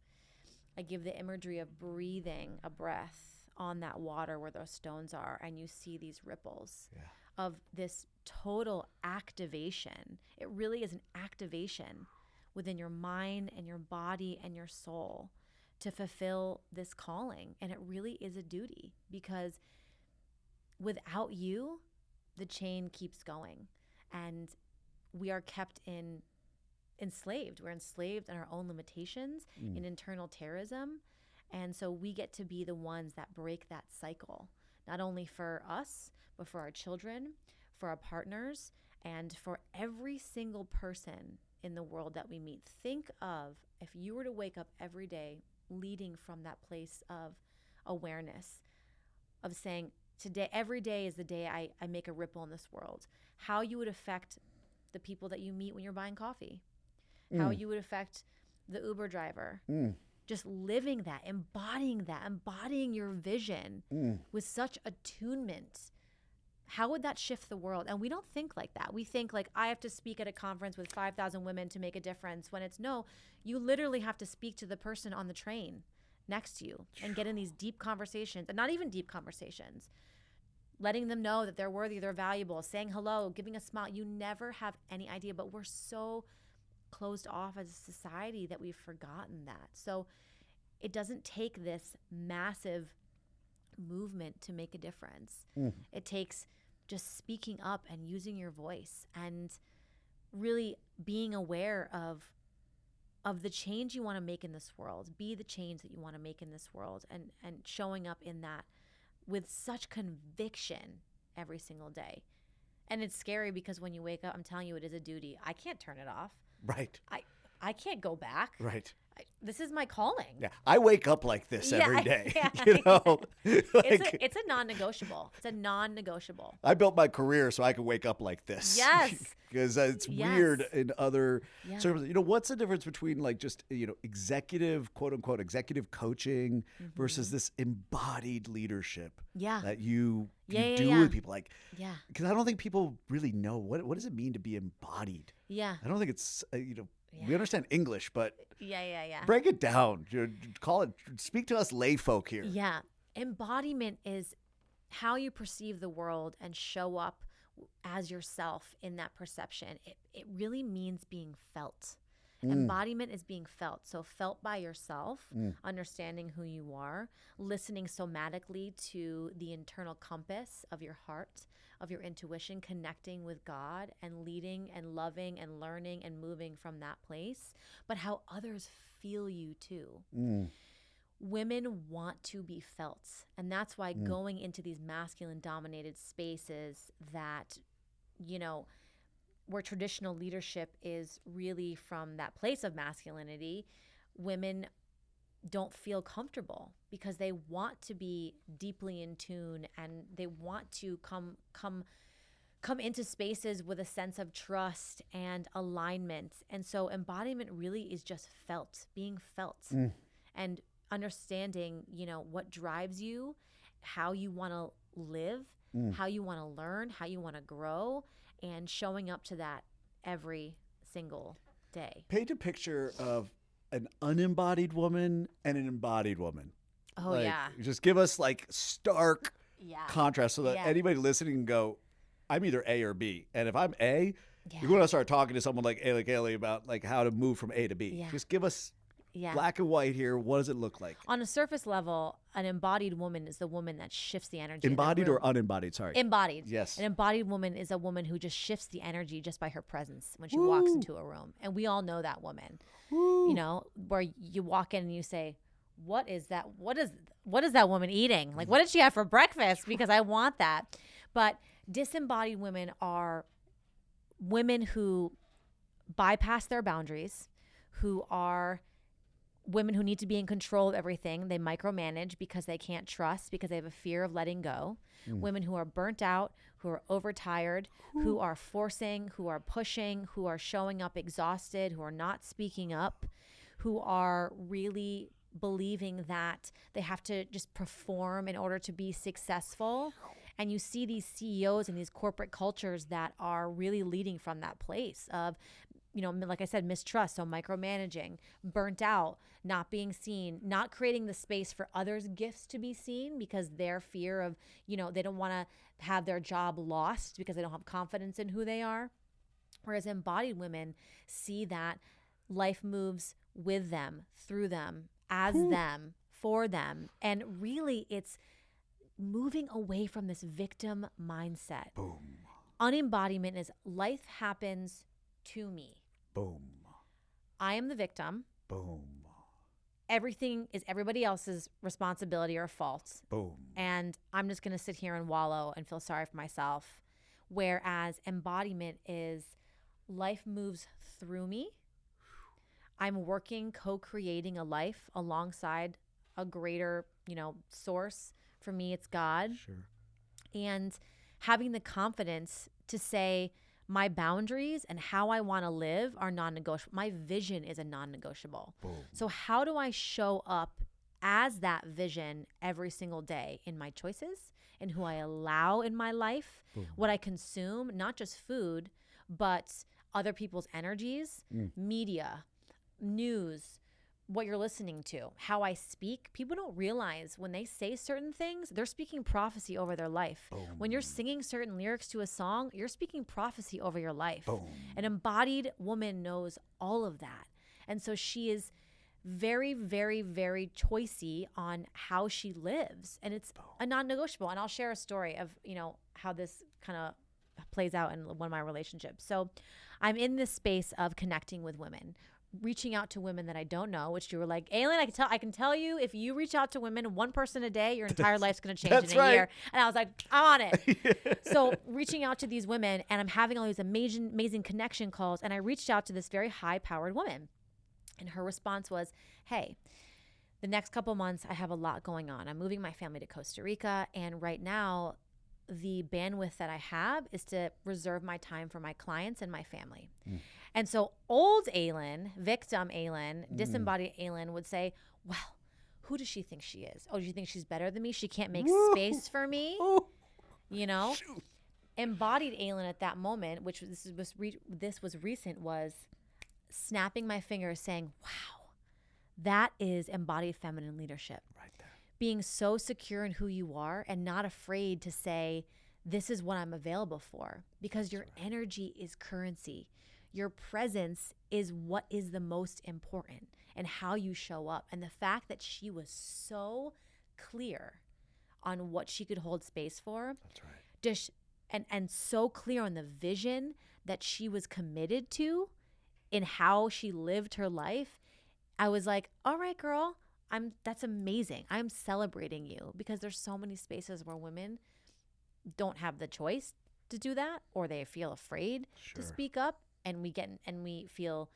I give the imagery of breathing a breath on that water where those stones are, and you see these ripples of this total activation. It really is an activation within your mind and your body and your soul to fulfill this calling. And it really is a duty, because without you, the chain keeps going, and we are kept enslaved. We're enslaved in our own limitations, in internal terrorism. And so we get to be the ones that break that cycle, not only for us, but for our children, for our partners, and for every single person in the world that we meet. Think of, if you were to wake up every day leading from that place of awareness, of saying, today, every day is the day I make a ripple in this world, how you would affect the people that you meet when you're buying coffee, how you would affect the Uber driver. Just living that, embodying your vision with such attunement. How would that shift the world? And we don't think like that. We think like, I have to speak at a conference with 5,000 women to make a difference, when it's no, you literally have to speak to the person on the train next to you and get in these deep conversations, and not even deep conversations, letting them know that they're worthy, they're valuable, saying hello, giving a smile. You never have any idea, but we're so closed off as a society that we've forgotten that. So it doesn't take this massive movement to make a difference. It takes just speaking up and using your voice and really being aware of the change you want to make in this world. Be the change that you want to make in this world, and showing up in that with such conviction every single day. And it's scary because when you wake up, I'm telling you, it is a duty. I can't turn it off. Right. I can't go back. Right. This is my calling. Yeah. I wake up like this every day. Yeah. You know, It's a non-negotiable. It's a non-negotiable. I built my career so I could wake up like this. Yes. Because it's weird in other circumstances. You know, what's the difference between like just, you know, executive, quote unquote, executive coaching versus this embodied leadership that you do with people? Like, because I don't think people really know what does it mean to be embodied? Yeah. I don't think it's, you know, we understand English, but break it down. Call it, speak to us lay folk here. Yeah. Embodiment is how you perceive the world and show up as yourself in that perception. It really means being felt. Embodiment is being felt. So felt by yourself, understanding who you are, listening somatically to the internal compass of your heart, of your intuition, connecting with God and leading and loving and learning and moving from that place, but how others feel you too. Women want to be felt. And that's why going into these masculine dominated spaces that, you know, where traditional leadership is really from that place of masculinity, women don't feel comfortable because they want to be deeply in tune and they want to come into spaces with a sense of trust and alignment. And so embodiment really is just felt, being felt, and understanding, you know, what drives you, how you want to live, how you want to learn, how you want to grow, and showing up to that every single day. Paint a picture of an unembodied woman and an embodied woman. Oh, like, yeah. Just give us like stark contrast so that anybody listening can go, I'm either A or B. And if I'm A, you're going to start talking to someone like Alyn Caley about like how to move from A to B. Just give us black and white here. What does it look like? On a surface level, an embodied woman is the woman that shifts the energy. Embodied or unembodied? Sorry. Embodied. Yes. An embodied woman is a woman who just shifts the energy just by her presence when she walks into a room. And we all know that woman. You know, where you walk in and you say, what is that? What is that woman eating? Like, what did she have for breakfast? Because I want that. But disembodied women are women who bypass their boundaries, who are women who need to be in control of everything. They micromanage because they can't trust, because they have a fear of letting go. Women who are burnt out, who are overtired, who are forcing, who are pushing, who are showing up exhausted, who are not speaking up, who are really believing that they have to just perform in order to be successful. And you see these CEOs and these corporate cultures that are really leading from that place of, you know, like I said, mistrust, so micromanaging, burnt out, not being seen, not creating the space for others' gifts to be seen because their fear of, you know, they don't want to have their job lost because they don't have confidence in who they are. Whereas embodied women see that life moves with them, through them, as them, for them. And really it's moving away from this victim mindset. Boom. Unembodiment is life happens to me. Boom. I am the victim. Boom. Everything is everybody else's responsibility or fault. Boom. And I'm just going to sit here and wallow and feel sorry for myself. Whereas embodiment is life moves through me. I'm working, co-creating a life alongside a greater, you know, source. For me, it's God. Sure. And having the confidence to say, my boundaries and how I want to live are non-negotiable. My vision is a non-negotiable. Boom. So how do I show up as that vision every single day in my choices, in who I allow in my life, what I consume, not just food, but other people's energies, media, news, what you're listening to, how I speak. People don't realize when they say certain things, they're speaking prophecy over their life. Boom. When you're singing certain lyrics to a song, you're speaking prophecy over your life. Boom. An embodied woman knows all of that. And so she is very, very, very choicey on how she lives. And it's a non-negotiable. And I'll share a story of, how this kind of plays out in one of my relationships. So I'm in this space of connecting with women, reaching out to women that I don't know, which you were like, Alyn, I can tell you, if you reach out to women, one person a day, your entire life's going to change in a year. And I was like, I'm on it. So reaching out to these women, and I'm having all these amazing connection calls. And I reached out to this very high powered woman, and her response was, hey, the next couple months, I have a lot going on. I'm moving my family to Costa Rica. And right now, the bandwidth that I have is to reserve my time for my clients and my family. And so old Alyn, victim Alyn, disembodied Alyn would say, well, who does she think she is? Oh, do you think she's better than me? She can't make space for me? Shoot. Embodied Alyn at that moment, which this was recent, was snapping my fingers saying, wow, that is embodied feminine leadership. Right there. Being so secure in who you are and not afraid to say, this is what I'm available for, because your energy is currency. Your presence is what is the most important, and how you show up. And the fact that she was so clear on what she could hold space for. That's right. And so clear on the vision that she was committed to in how she lived her life. I was like, all right, girl, that's amazing. I'm celebrating you, because there's so many spaces where women don't have the choice to do that, or they feel afraid to speak up, and we feel,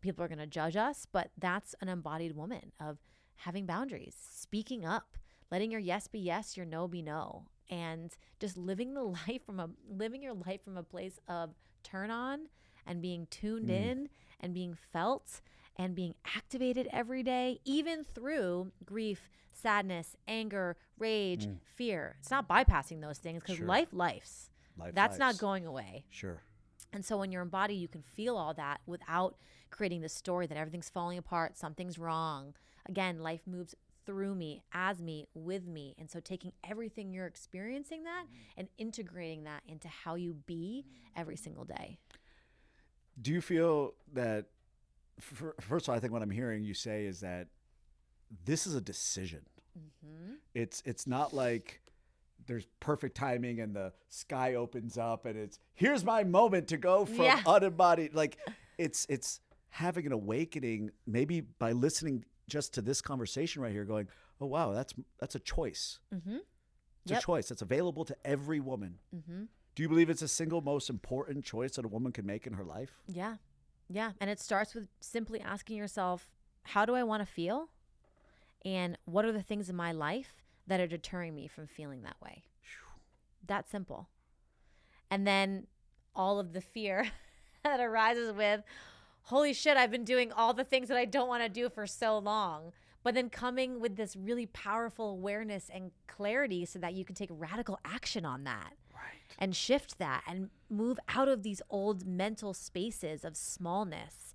people are going to judge us. But that's an embodied woman, of having boundaries, speaking up, letting your yes be yes, your no be no, and just living your life from a place of turn on and being tuned in and being felt and being activated every day, even through grief, sadness, anger, rage, fear. It's not bypassing those things, because life's. That's not going away. Sure. And so when you're embodied, you can feel all that without creating the story that everything's falling apart, something's wrong. Again, life moves through me, as me, with me. And so taking everything you're experiencing that and integrating that into how you be every single day. Do you feel that, first of all, I think what I'm hearing you say is that this is a decision. It's not like there's perfect timing and the sky opens up and it's, here's my moment to go from unembodied. Like it's having an awakening, maybe by listening just to this conversation right here, going, oh, wow, that's a choice. It's a choice that's available to every woman. Do you believe it's the single most important choice that a woman can make in her life? Yeah. Yeah. And it starts with simply asking yourself, how do I want to feel? And what are the things in my life that are deterring me from feeling that way? That simple. And then all of the fear that arises with, holy shit, I've been doing all the things that I don't want to do for so long. But then coming with this really powerful awareness and clarity so that you can take radical action on that. And shift that and move out of these old mental spaces of smallness,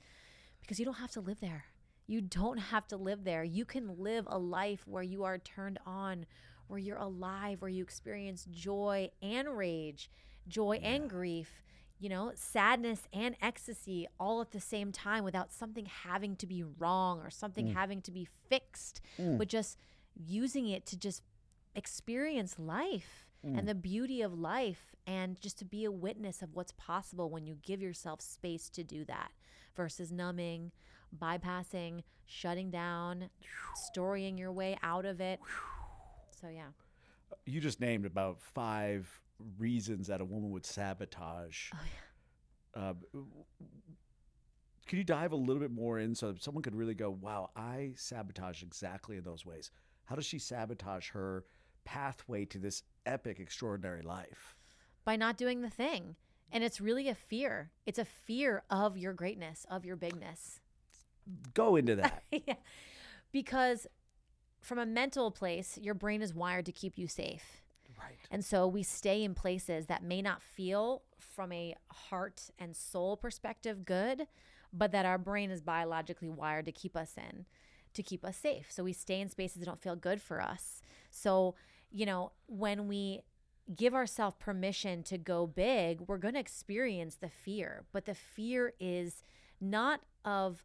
because you don't have to live there. You don't have to live there. You can live a life where you are turned on, where you're alive, where you experience joy and rage, joy and grief, sadness and ecstasy all at the same time, without something having to be wrong or something having to be fixed, but just using it to just experience life and the beauty of life, and just to be a witness of what's possible when you give yourself space to do that, versus numbing, bypassing, shutting down, storying your way out of it. So, yeah. You just named about 5 reasons that a woman would sabotage. Oh, yeah. Can you dive a little bit more in so someone could really go, wow, I sabotage exactly in those ways? How does she sabotage her pathway to this epic, extraordinary life? By not doing the thing. And it's really a fear. It's a fear of your greatness, of your bigness. Go into that. Yeah. Because from a mental place, your brain is wired to keep you safe. Right. And so we stay in places that may not feel, from a heart and soul perspective, good, but that our brain is biologically wired to keep us in, to keep us safe. So we stay in spaces that don't feel good for us. So, when we give ourselves permission to go big, we're going to experience the fear. But the fear is not of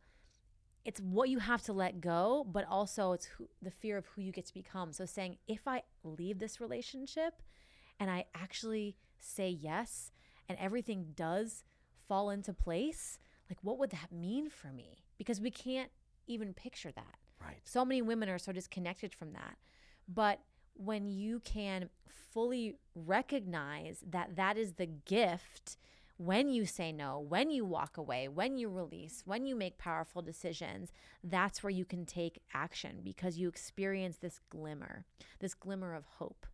it's what you have to let go, but also it's the fear of who you get to become. So saying, if I leave this relationship and I actually say yes and everything does fall into place, like what would that mean for me? Because we can't even picture that. Right. So many women are so disconnected from that. But when you can fully recognize that that is the gift, when you say no, when you walk away, when you release, when you make powerful decisions, that's where you can take action, because you experience this glimmer of hope.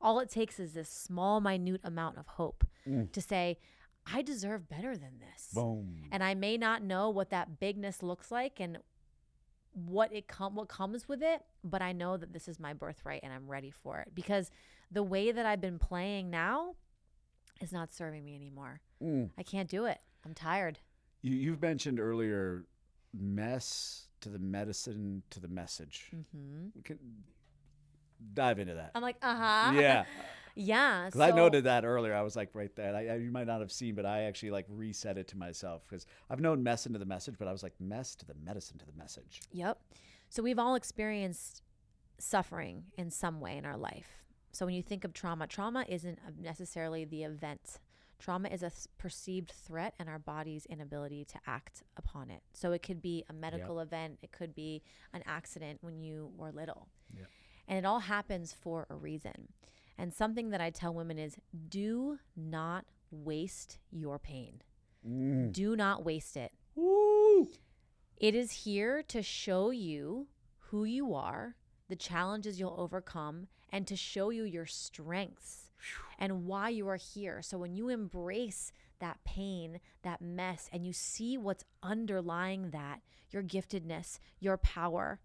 All it takes is this small, minute amount of hope to say, I deserve better than this. Boom. And I may not know what that bigness looks like and what comes with it, but I know that this is my birthright and I'm ready for it, because the way that I've been playing now is not serving me anymore. I can't do it. I'm tired. You've mentioned earlier, mess to the medicine to the message. We can dive into that. I'm like, uh-huh. Yeah. Yeah. Because I noted that earlier. I was like, right there. You might not have seen, but I actually like reset it to myself, because I've known mess into the message, but I was like, mess to the medicine to the message. Yep. So we've all experienced suffering in some way in our life. So when you think of trauma isn't necessarily the event. Trauma is a perceived threat and our body's inability to act upon it. So it could be a medical event. It could be an accident when you were little. Yep. And it all happens for a reason. And something that I tell women is, do not waste your pain. Do not waste it. Woo! It is here to show you who you are, the challenges you'll overcome, and to show you your strengths and why you are here. So when you embrace that pain, that mess, and you see what's underlying that, your giftedness, your power,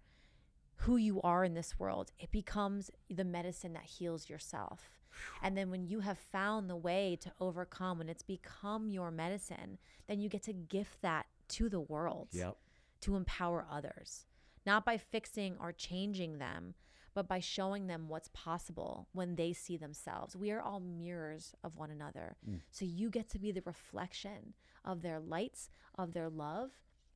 who you are in this world, it becomes the medicine that heals yourself. And then when you have found the way to overcome and it's become your medicine, then you get to gift that to the world to empower others, not by fixing or changing them, but by showing them what's possible when they see themselves. We are all mirrors of one another. So you get to be the reflection of their lights, of their love,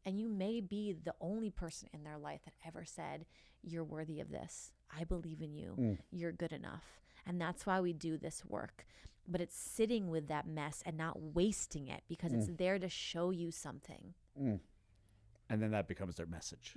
and you may be the only person in their life that ever said, you're worthy of this. I believe in you. You're good enough. And that's why we do this work. But it's sitting with that mess and not wasting it, because it's there to show you something. And then that becomes their message.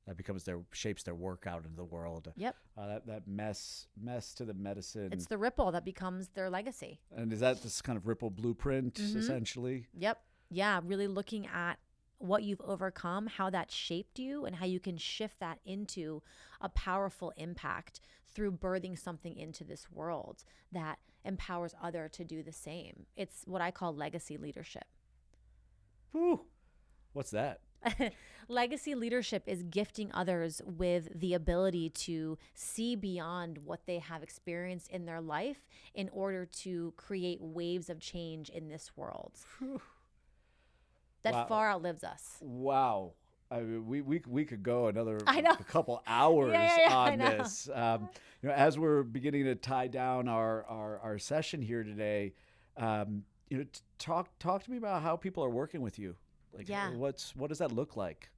That becomes shapes their work out into the world. Yep. That mess to the medicine. It's the ripple that becomes their legacy. And is that this kind of ripple blueprint, essentially? Yep. Yeah. Really looking at what you've overcome, how that shaped you, and how you can shift that into a powerful impact through birthing something into this world that empowers others to do the same. It's what I call legacy leadership. Whew. What's that? Legacy leadership is gifting others with the ability to see beyond what they have experienced in their life in order to create waves of change in this world. That far outlives us. Wow. I mean, we could go another a couple hours on this. As we're beginning to tie down our session here today, talk to me about how people are working with you. Like, what does that look like?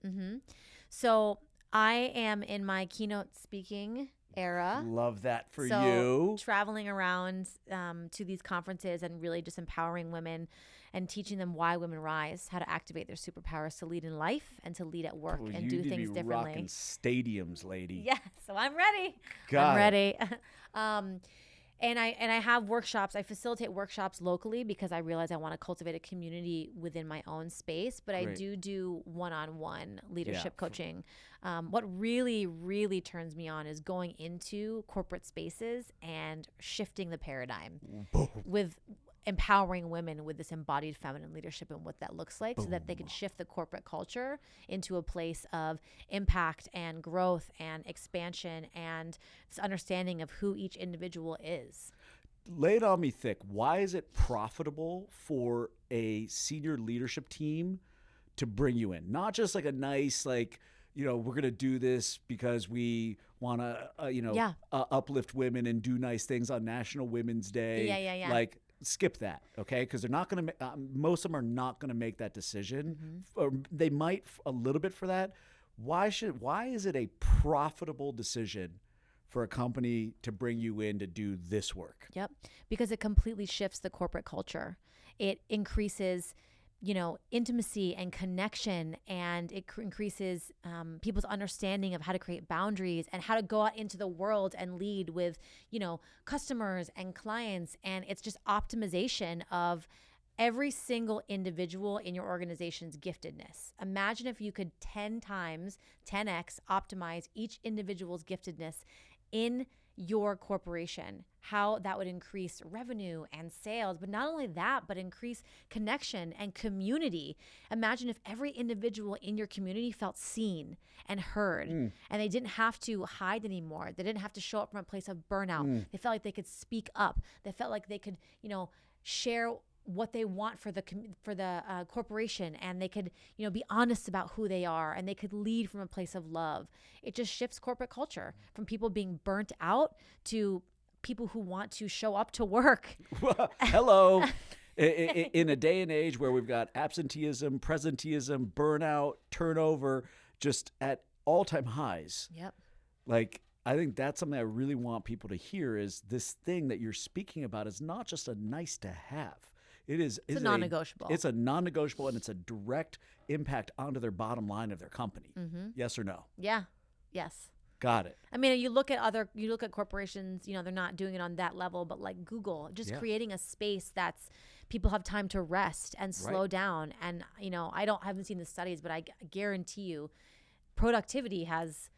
So I am in my keynote speaking era. Love that for so you. Traveling around to these conferences and really just empowering women and teaching them why women rise, how to activate their superpowers to lead in life and to lead at work and do things differently. Rocking stadiums, lady. Yeah, so I'm ready. I'm ready. And I have workshops. I facilitate workshops locally because I realize I want to cultivate a community within my own space. But Great. I do one-on-one leadership coaching. What really, really turns me on is going into corporate spaces and shifting the paradigm with empowering women with this embodied feminine leadership and what that looks like, so that they can shift the corporate culture into a place of impact and growth and expansion and this understanding of who each individual is. Lay it on me thick. Why is it profitable for a senior leadership team to bring you in? Not just like a nice, like, we're going to do this because we want to, uplift women and do nice things on National Women's Day. Yeah. Like, skip that, okay? Because they're not going to. Most of them are not going to make that decision, or they might a little bit for that. Why is it a profitable decision for a company to bring you in to do this work? Yep, because it completely shifts the corporate culture. It increases, intimacy and connection, and it increases people's understanding of how to create boundaries and how to go out into the world and lead with, customers and clients. And it's just optimization of every single individual in your organization's giftedness. Imagine if you could 10x, 10x optimize each individual's giftedness in your corporation, how that would increase revenue and sales. But not only that, but increase connection and community. Imagine if every individual in your community felt seen and heard, and they didn't have to hide anymore. They didn't have to show up from a place of burnout. They felt like they could speak up. They felt like they could, share what they want for the corporation, and they could be honest about who they are, and they could lead from a place of love. It just shifts corporate culture from people being burnt out to people who want to show up to work. Hello. In a day and age where we've got absenteeism, presenteeism, burnout, turnover just at all-time highs. Yep. Like, I think that's something I really want people to hear, is this thing that you're speaking about is not just a nice to have. It's a non-negotiable. It's a non-negotiable, and it's a direct impact onto their bottom line of their company. Yes or no? Yeah. Yes. Got it. I mean, you look at corporations, they're not doing it on that level, but like Google, just creating a space that's people have time to rest and slow down. And, I haven't seen the studies, but I guarantee you productivity has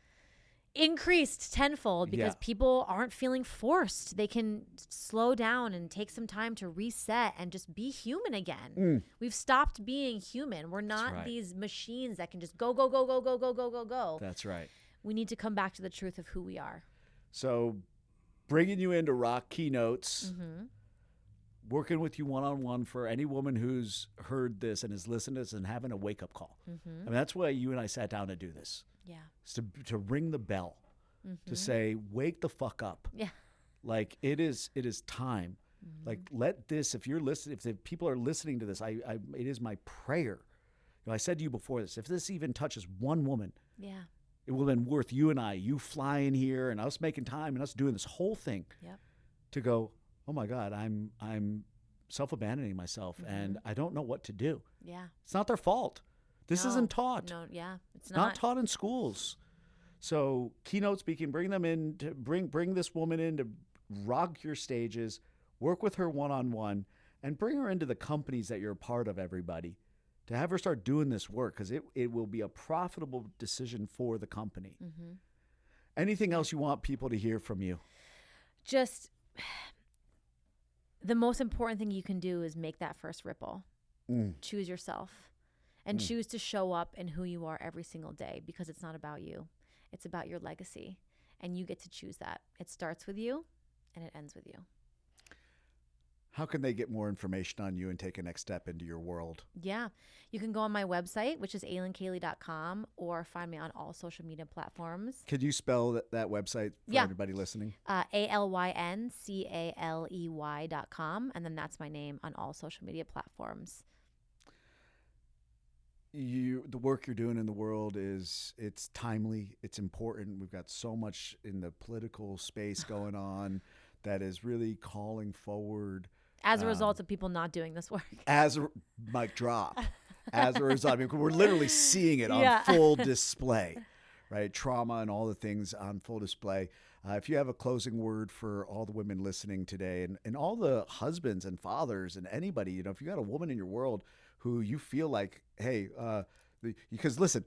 increased tenfold because people aren't feeling forced. They can slow down and take some time to reset and just be human again. We've stopped being human. We're not these machines that can just go, go, go, go, go, go, go, go, go. That's right. We need to come back to the truth of who we are. So bringing you into Rock Keynotes, working with you one-on-one for any woman who's heard this and is listening to this and having a wake-up call. I mean, that's why you and I sat down to do this. Yeah. It's to ring the bell, to say, wake the fuck up. Yeah. Like, it is time. Like, let this, if you're listening, if the people are listening to this, it is my prayer. I said to you before this, if this even touches one woman, it will have been worth you and I, you flying here and us making time and us doing this whole thing to go, oh my God, I'm self-abandoning myself and I don't know what to do. Yeah. It's not their fault. This isn't taught. No, it's not taught in schools. So keynote speaking, bring them in to bring this woman in to rock your stages, work with her one-on-one, and bring her into the companies that you're a part of, everybody, to have her start doing this work, because it will be a profitable decision for the company. Anything else you want people to hear from you? Just the most important thing you can do is make that first ripple. Choose yourself. And choose to show up in who you are every single day, because it's not about you. It's about your legacy. And you get to choose that. It starts with you and it ends with you. How can they get more information on you and take a next step into your world? Yeah. You can go on my website, which is alyncaley.com, or find me on all social media platforms. Could you spell that website for everybody listening? alyncaley.com. And then that's my name on all social media platforms. The work you're doing in the world it's timely, it's important. We've got so much in the political space going on that is really calling forward. As a result of people not doing this work. Mic drop. As a result, I mean, we're literally seeing it on full display, right? Trauma and all the things on full display. If you have a closing word for all the women listening today, and all the husbands and fathers and anybody, if you got a woman in your world who you feel like, hey, because listen,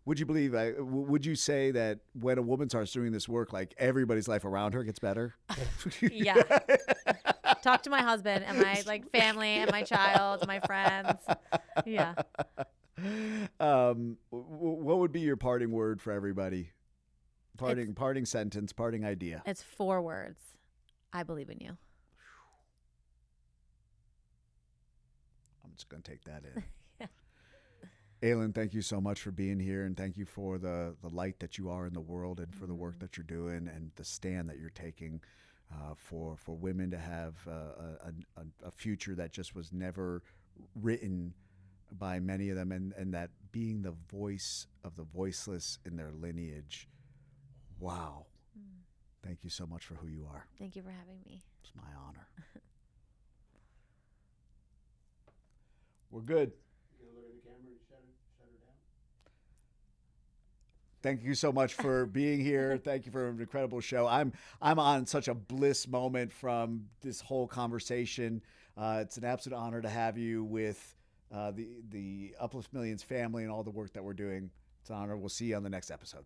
would you say that when a woman starts doing this work, like everybody's life around her gets better? Yeah. Talk to my husband and my family and my child, my friends. Yeah. What would be your parting word for everybody? Parting sentence, parting idea. It's 4 words. I believe in you. I'm just going to take that in. Alyn, thank you so much for being here, and thank you for the light that you are in the world and for the work that you're doing and the stand that you're taking for women to have a future that just was never written by many of them, and that being the voice of the voiceless in their lineage. Wow. Thank you so much for who you are. Thank you for having me. It's my honor. We're good. You gonna look at the camera and shut her down? Thank you so much for being here. Thank you for an incredible show. I'm on such a bliss moment from this whole conversation. It's an absolute honor to have you with the Uplift Millions family and all the work that we're doing. It's an honor. We'll see you on the next episode.